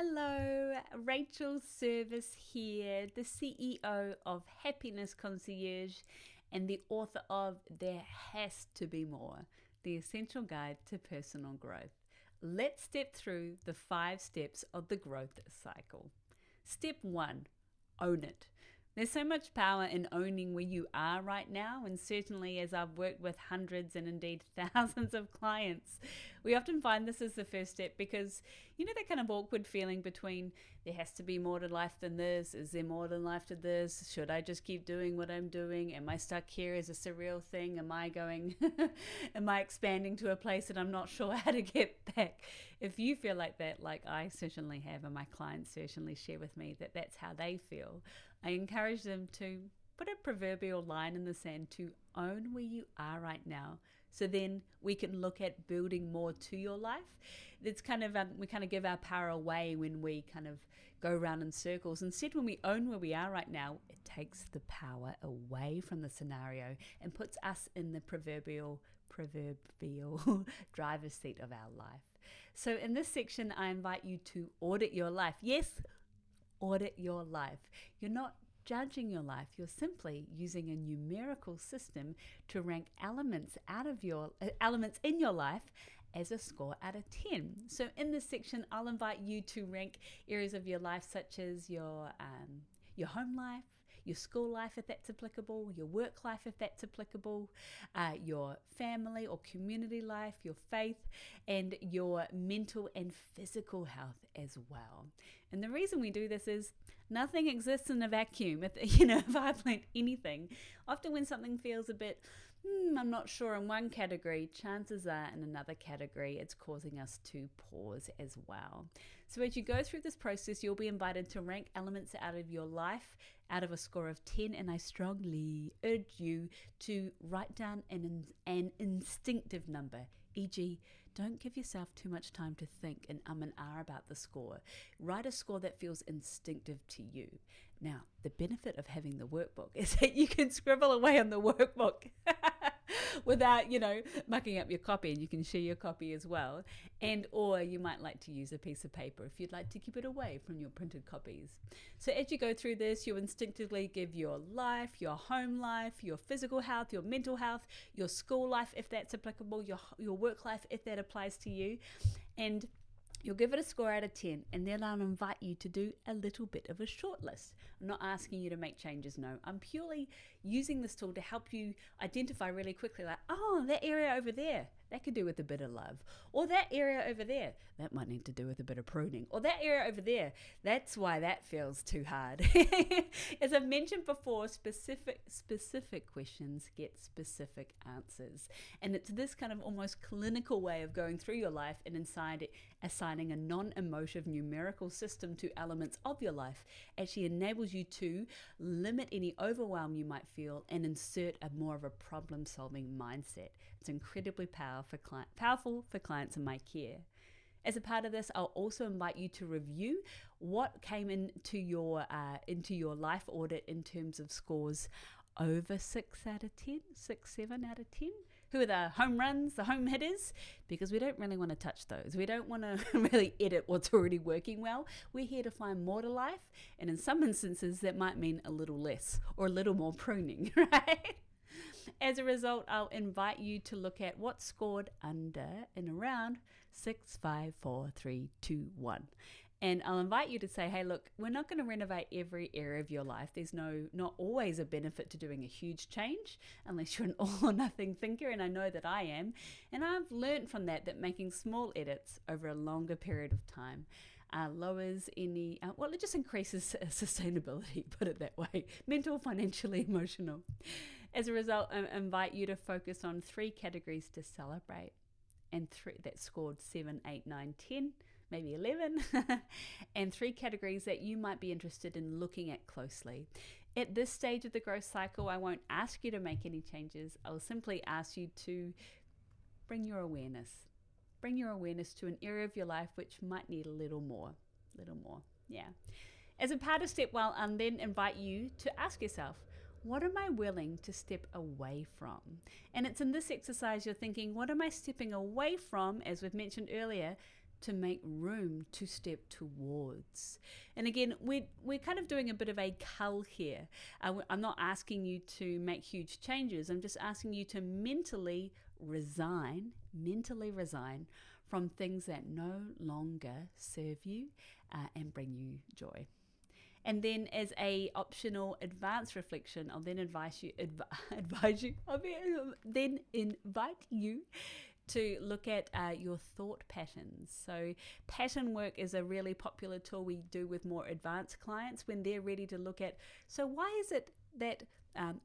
Hello, Rachel Service here, the CEO of Happiness Concierge and the author of There Has to Be More, the Essential Guide to Personal Growth. Let's step through the 5 steps of the growth cycle. Step 1, own it. There's so much power in owning where you are right now, and certainly as I've worked with hundreds and indeed thousands of clients, we often find this is the first step because you know that kind of awkward feeling between there has to be more to life than this, is there more to life to this, should I just keep doing what I'm doing, am I stuck here, is this a real thing, am I expanding to a place that I'm not sure how to get back? If you feel like that, like I certainly have, and my clients certainly share with me that that's how they feel, I encourage them to put a proverbial line in the sand to own where you are right now. So then we can look at building more to your life. It's kind of, we kind of give our power away when we kind of go around in circles. Instead, when we own where we are right now, it takes the power away from the scenario and puts us in the proverbial driver's seat of our life. So in this section, I invite you to audit your life. Yes, audit your life. You're not judging your life, you're simply using a numerical system to rank elements in your life as a score out of 10. So in this section, I'll invite you to rank areas of your life such as your home life, your school life if that's applicable, your work life if that's applicable, your family or community life, your faith, and your mental and physical health as well. And the reason we do this is nothing exists in a vacuum. If I've learned anything, often when something feels a bit, I'm not sure in one category, chances are in another category it's causing us to pause as well. So as you go through this process, you'll be invited to rank elements out of your life out of a score of 10, and I strongly urge you to write down an instinctive number, e.g., don't give yourself too much time to think and ah about the score. Write a score that feels instinctive to you. Now, the benefit of having the workbook is that you can scribble away on the workbook without, mucking up your copy, and you can share your copy as well. Or you might like to use a piece of paper if you'd like to keep it away from your printed copies. So as you go through this, you instinctively give your life, your home life, your physical health, your mental health, your school life if that's applicable, your work life if that applies to you, and you'll give it a score out of 10, and then I'll invite you to do a little bit of a short list. I'm not asking you to make changes, no. I'm purely using this tool to help you identify really quickly, like, oh, that area over there, that could do with a bit of love. Or that area over there, that might need to do with a bit of pruning. Or that area over there, that's why that feels too hard. As I've mentioned before, specific questions get specific answers. And it's this kind of almost clinical way of going through your life and inside it, assigning a non-emotive numerical system to elements of your life actually enables you to limit any overwhelm you might feel and insert more of a problem-solving mindset. It's incredibly powerful for clients in my care. As a part of this, I'll also invite you to review what came into your life audit in terms of scores over 6 out of 10, 6, 7 out of 10. Who are the home runs, the home hitters? Because we don't really want to touch those. We don't want to really edit what's already working well. We're here to find more to life. And in some instances, that might mean a little less or a little more pruning, right? As a result, I'll invite you to look at what's scored under and around 6, 5, 4, 3, 2, 1. And I'll invite you to say, hey, look, we're not going to renovate every area of your life. There's not always a benefit to doing a huge change unless you're an all or nothing thinker, and I know that I am. And I've learned from that making small edits over a longer period of time lowers any, it just increases sustainability, put it that way, mental, financially, emotional. As a result, I invite you to focus on 3 categories to celebrate, and 3 that scored 7, 8, 9, 10, maybe 11, and 3 categories that you might be interested in looking at closely. At this stage of the growth cycle, I won't ask you to make any changes. I'll simply ask you to bring your awareness to an area of your life which might need a little more. Yeah. As a part of step 1, I'll then invite you to ask yourself, what am I willing to step away from? And it's in this exercise you're thinking, what am I stepping away from, as we've mentioned earlier, to make room to step towards. And again, we're kind of doing a bit of a cull here. I'm not asking you to make huge changes. I'm just asking you to mentally resign from things that no longer serve you and bring you joy. And then as a optional advanced reflection, I'll then invite you to look at your thought patterns. So pattern work is a really popular tool we do with more advanced clients when they're ready to look at, so why is it that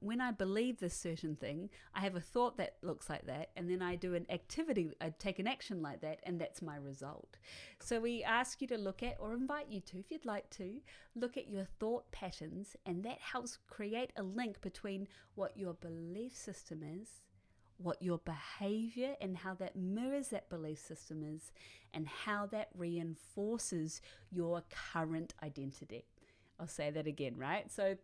when I believe this certain thing, I have a thought that looks like that, and then I do an activity, I take an action like that, and that's my result. So we ask you to look at, or invite you to, if you'd like to, look at your thought patterns, and that helps create a link between what your belief system is, what your behavior and how that mirrors that belief system is, and how that reinforces your current identity. I'll say that again, right? So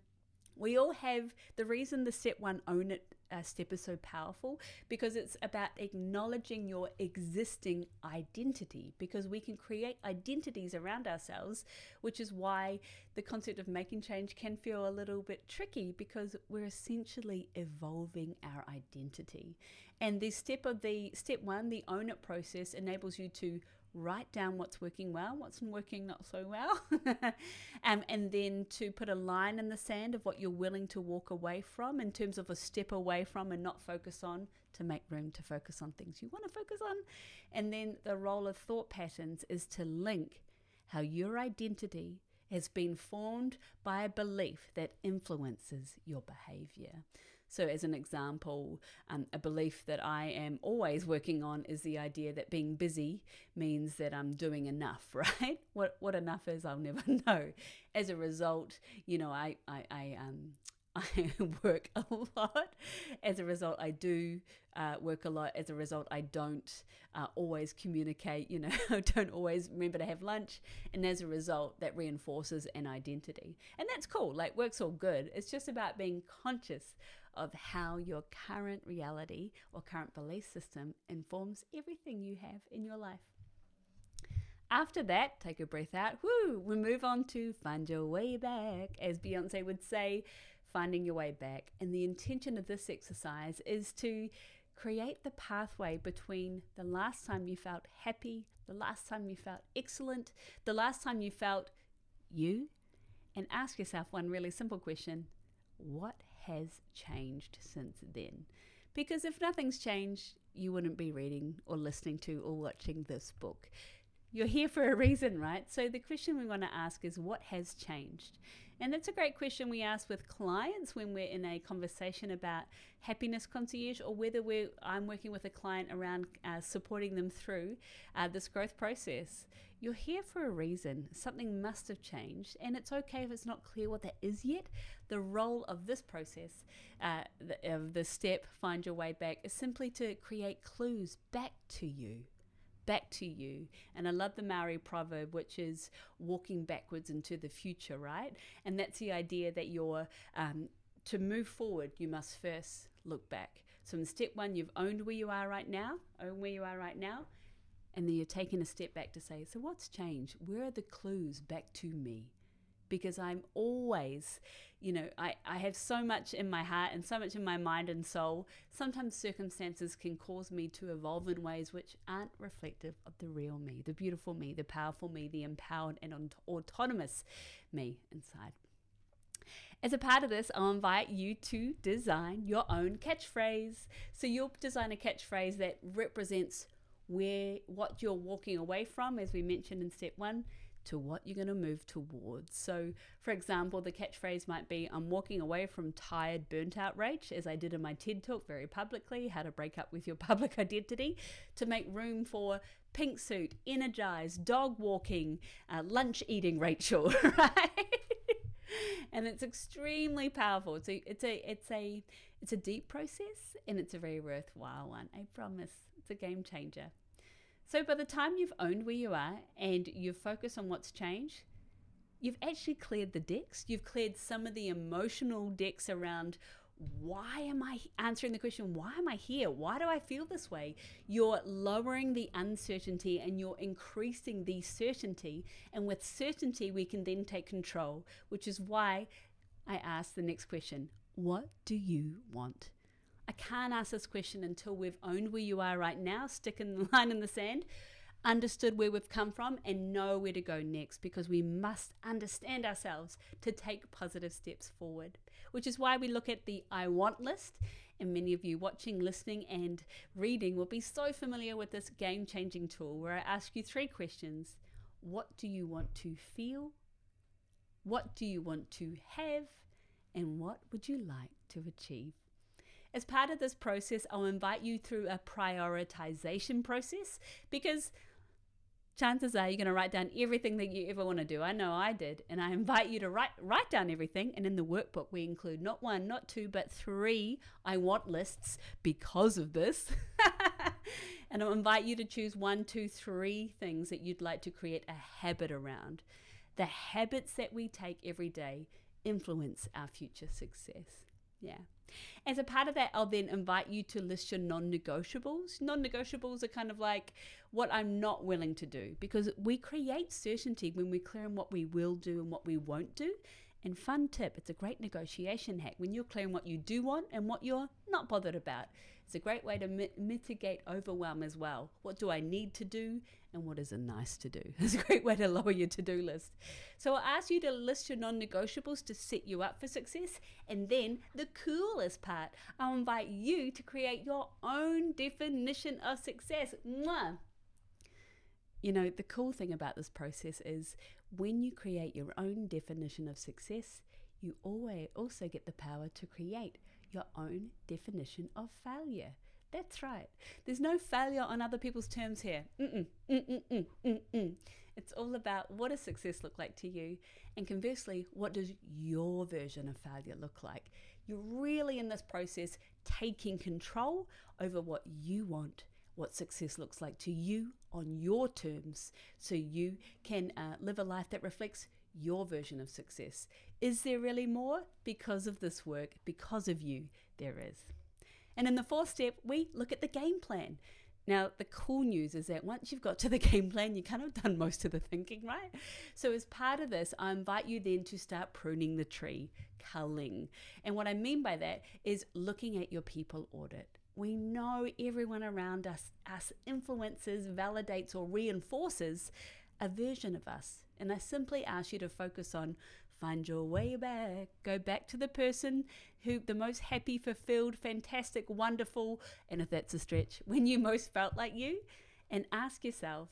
we all have, the reason the step one own it step is so powerful, because it's about acknowledging your existing identity, because we can create identities around ourselves, which is why the concept of making change can feel a little bit tricky, because we're essentially evolving our identity. And the step one, the own it process, enables you to write down what's working well, what's working not so well, and then to put a line in the sand of what you're willing to walk away from in terms of a step away from and not focus on, to make room to focus on things you want to focus on. And then the role of thought patterns is to link how your identity has been formed by a belief that influences your behavior. So as an example, a belief that I am always working on is the idea that being busy means that I'm doing enough, right? What enough is, I'll never know. As a result, I work a lot. As a result, I do work a lot. As a result, I don't always communicate, I don't always remember to have lunch. And as a result, that reinforces an identity. And that's cool, like work's all good. It's just about being conscious of how your current reality or current belief system informs everything you have in your life. After that, take a breath out. We move on to find your way back. As Beyonce would say, finding your way back. And the intention of this exercise is to create the pathway between the last time you felt happy, the last time you felt excellent, the last time you felt you, and ask yourself one really simple question: what has changed since then? Because if nothing's changed, you wouldn't be reading or listening to or watching this book. You're here for a reason, right? So the question we want to ask is, what has changed? And that's a great question we ask with clients when we're in a conversation about happiness concierge, or whether I'm working with a client around supporting them through this growth process. You're here for a reason. Something must have changed, and it's okay if it's not clear what that is yet. The role of this process, of the step, find your way back, is simply to create clues back to you. And I love the Maori proverb, which is walking backwards into the future, right? And that's the idea that you're to move forward, you must first look back. So in step one, you've owned where you are right now, and then you're taking a step back to say, so what's changed? Where are the clues back to me? Because I'm always, I have so much in my heart and so much in my mind and soul. Sometimes circumstances can cause me to evolve in ways which aren't reflective of the real me, the beautiful me, the powerful me, the empowered and autonomous me inside. As a part of this, I'll invite you to design your own catchphrase. So you'll design a catchphrase that represents what you're walking away from, as we mentioned in step one, to what you're going to move towards. So, for example, the catchphrase might be, I'm walking away from tired, burnt out rage, as I did in my TED Talk very publicly, how to break up with your public identity, to make room for pink suit, energized, dog walking, lunch eating Rachel, right? And it's extremely powerful. So it's a deep process, and it's a very worthwhile one. I promise. It's a game changer. So by the time you've owned where you are and you've focused on what's changed, you've actually cleared the decks. You've cleared some of the emotional decks around why am I answering the question, why am I here? Why do I feel this way? You're lowering the uncertainty and you're increasing the certainty. And with certainty, we can then take control, which is why I ask the next question, what do you want? I can't ask this question until we've owned where you are right now, sticking the line in the sand, understood where we've come from, and know where to go next, because we must understand ourselves to take positive steps forward, which is why we look at the I want list. And many of you watching, listening, and reading will be so familiar with this game-changing tool where I ask you 3 questions. What do you want to feel? What do you want to have? And what would you like to achieve? As part of this process, I'll invite you through a prioritization process, because chances are you're going to write down everything that you ever want to do. I know I did. And I invite you to write down everything. And in the workbook, we include not 1, not 2, but 3 I want lists because of this. And I'll invite you to choose 1, 2, 3 things that you'd like to create a habit around. The habits that we take every day influence our future success. Yeah. As a part of that, I'll then invite you to list your non-negotiables. Non-negotiables are kind of like what I'm not willing to do, because we create certainty when we're clear on what we will do and what we won't do. And fun tip, it's a great negotiation hack when you're clear on what you do want and what you're not bothered about. It's a great way to mitigate overwhelm as well. What do I need to do and what is a nice to do? It's a great way to lower your to-do list. So I'll ask you to list your non-negotiables to set you up for success. And then the coolest part, I'll invite you to create your own definition of success. Mwah! You know, the cool thing about this process is when you create your own definition of success, you always also get the power to create your own definition of failure. That's right. There's no failure on other people's terms here. It's all about what does success look like to you? And conversely, what does your version of failure look like? You're really in this process taking control over what you want, what success looks like to you on your terms, so you can live a life that reflects your version of success. Is there really more? Because of this work, because of you, there is. And in the 4th step, we look at the game plan. Now, the cool news is that once you've got to the game plan, you kind of done most of the thinking, right? So as part of this, I invite you then to start pruning the tree, culling. And what I mean by that is looking at your people audit. We know everyone around us influences, validates, or reinforces a version of us. And I simply ask you to focus on find your way back. Go back to the person who the most happy, fulfilled, fantastic, wonderful, and if that's a stretch, when you most felt like you, and ask yourself,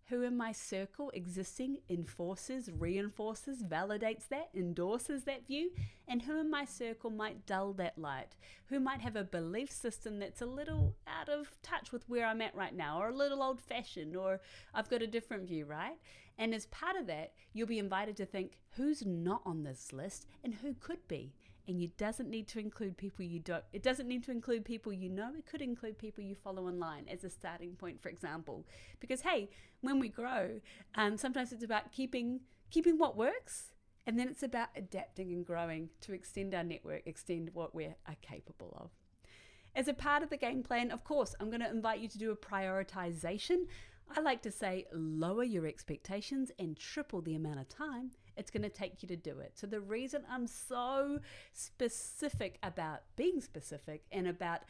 who in my circle existing enforces, reinforces, validates that, endorses that view, and who in my circle might dull that light, who might have a belief system that's a little out of touch with where I'm at right now, or a little old-fashioned, or I've got a different view, right? And as part of that, you'll be invited to think who's not on this list and who could be. And it doesn't need to include people you don't. It doesn't need to include people you know. It could include people you follow online as a starting point, for example. Because hey, when we grow, sometimes it's about keeping what works, and then it's about adapting and growing to extend our network, extend what we are capable of. As a part of the game plan, of course, I'm going to invite you to do a prioritization. I like to say lower your expectations and triple the amount of time it's going to take you to do it. So the reason I'm so specific about being specific and about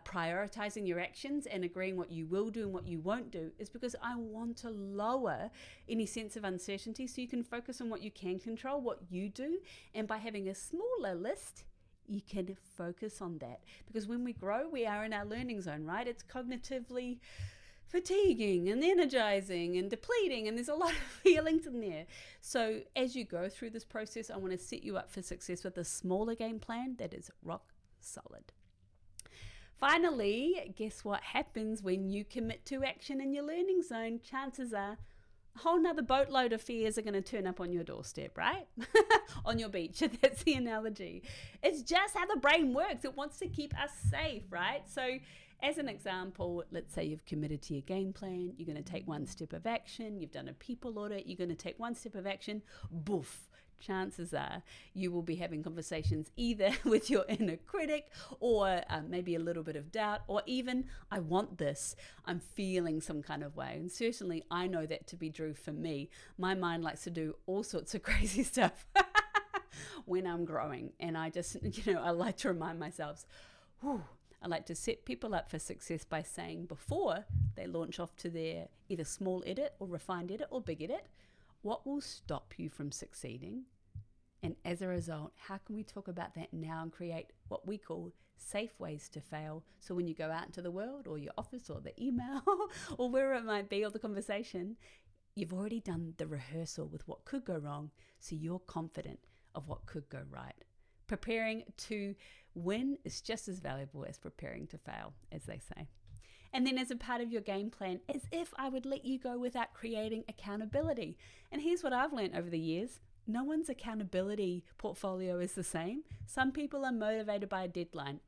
prioritizing your actions and agreeing what you will do and what you won't do is because I want to lower any sense of uncertainty so you can focus on what you can control, what you do. And by having a smaller list, you can focus on that. Because when we grow, we are in our learning zone, right? It's cognitively fatiguing and energizing and depleting, and there's a lot of feelings in there. So as you go through this process, I want to set you up for success with a smaller game plan that is rock solid. Finally, guess what happens when you commit to action in your learning zone? Chances are a whole nother boatload of fears are going to turn up on your doorstep, right? On your beach. That's the analogy. It's just how the brain works. It wants to keep us safe, right? So as an example, let's say you've committed to your game plan, you're going to take one step of action, you've done a people audit, you're going to take one step of action, boof, chances are you will be having conversations either with your inner critic or maybe a little bit of doubt, or even, I want this, I'm feeling some kind of way. And certainly I know that to be true for me. My mind likes to do all sorts of crazy stuff when I'm growing. And I just, I like to remind myself, I like to set people up for success by saying before they launch off to their either small edit or refined edit or big edit, what will stop you from succeeding? And as a result, how can we talk about that now and create what we call safe ways to fail? So when you go out into the world or your office or the email or wherever it might be, or the conversation, you've already done the rehearsal with what could go wrong, so you're confident of what could go right. Preparing to win is just as valuable as preparing to fail, as they say. And then as a part of your game plan, as if I would let you go without creating accountability. And here's what I've learned over the years. No one's accountability portfolio is the same. Some people are motivated by a deadline.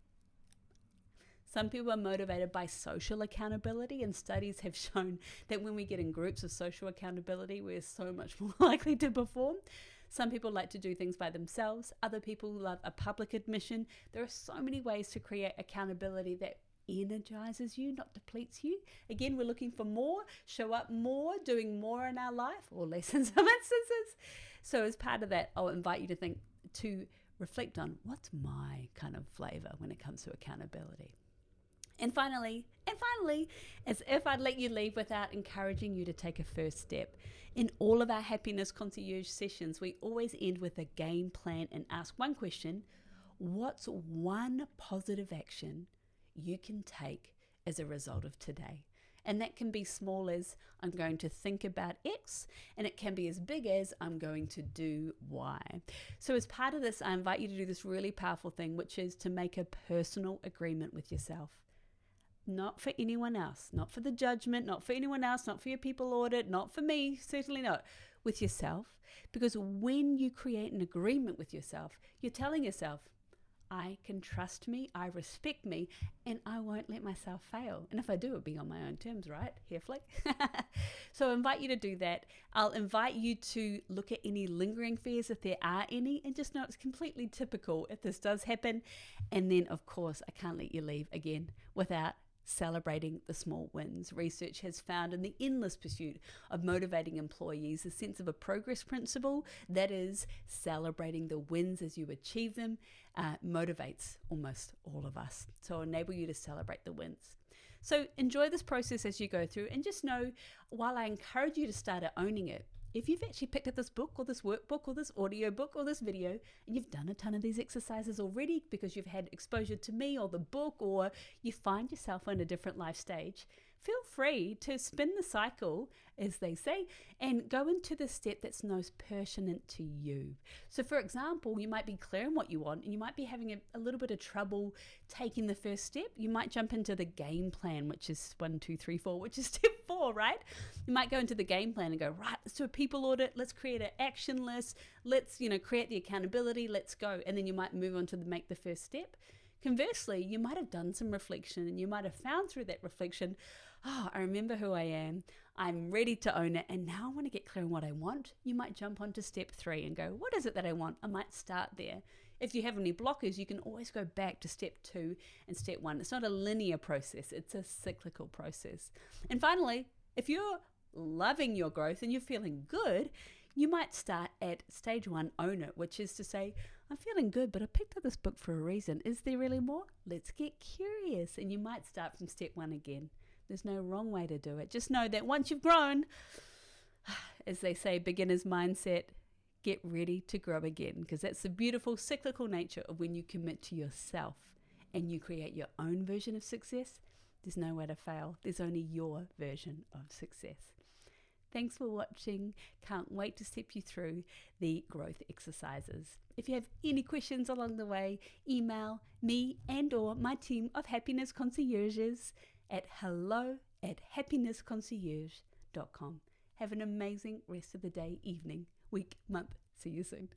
Some people are motivated by social accountability, and studies have shown that when we get in groups of social accountability, we're so much more likely to perform. Some people like to do things by themselves. Other people love a public admission. There are so many ways to create accountability that energizes you, not depletes you. Again, we're looking for more, show up more, doing more in our life, or less in some instances. So as part of that, I'll invite you to reflect on what's my kind of flavor when it comes to accountability. And finally, as if I'd let you leave without encouraging you to take a first step. In all of our happiness concierge sessions, we always end with a game plan and ask one question: what's one positive action you can take as a result of today? And that can be small as I'm going to think about X, and it can be as big as I'm going to do Y. So as part of this, I invite you to do this really powerful thing, which is to make a personal agreement with yourself. Not for anyone else, not for the judgment, not for anyone else, not for your people audit, not for me, certainly not, with yourself. Because when you create an agreement with yourself, you're telling yourself, I can trust me, I respect me, and I won't let myself fail. And if I do, it'll be on my own terms, right? Hair flick. So I invite you to do that. I'll invite you to look at any lingering fears, if there are any, and just know it's completely typical if this does happen. And then, of course, I can't let you leave again without celebrating the small wins. Research has found in the endless pursuit of motivating employees a sense of a progress principle, that is, celebrating the wins as you achieve them, motivates almost all of us. So I'll enable you to celebrate the wins. So enjoy this process as you go through, and just know, while I encourage you to start owning it, if you've actually picked up this book or this workbook or this audio book or this video, and you've done a ton of these exercises already because you've had exposure to me or the book, or you find yourself in a different life stage, feel free to spin the cycle, as they say, and go into the step that's most pertinent to you. So for example, you might be clear on what you want, and you might be having a little bit of trouble taking the first step. You might jump into the game plan, which is 1, 2, 3, 4, which is step 4, right? You might go into the game plan and go, right, let's do a people audit, let's create an action list, let's create the accountability, let's go. And then you might move on to make the first step. Conversely, you might have done some reflection, and you might have found through that reflection, I remember who I am, I'm ready to own it, and now I want to get clear on what I want. You might jump onto step 3 and go, what is it that I want? I might start there. If you have any blockers, you can always go back to step 2 and step 1. It's not a linear process, it's a cyclical process. And finally, if you're loving your growth and you're feeling good, you might start at stage 1, own it, which is to say, I'm feeling good, but I picked up this book for a reason. Is there really more? Let's get curious. And you might start from step 1 again. There's no wrong way to do it. Just know that once you've grown, as they say, beginner's mindset, get ready to grow again, because that's the beautiful cyclical nature of when you commit to yourself and you create your own version of success. There's no way to fail. There's only your version of success. Thanks for watching. Can't wait to step you through the growth exercises. If you have any questions along the way, email me and or my team of happiness concierges at hello@happinessconcierge.com. Have an amazing rest of the day, evening, week, month. See you soon.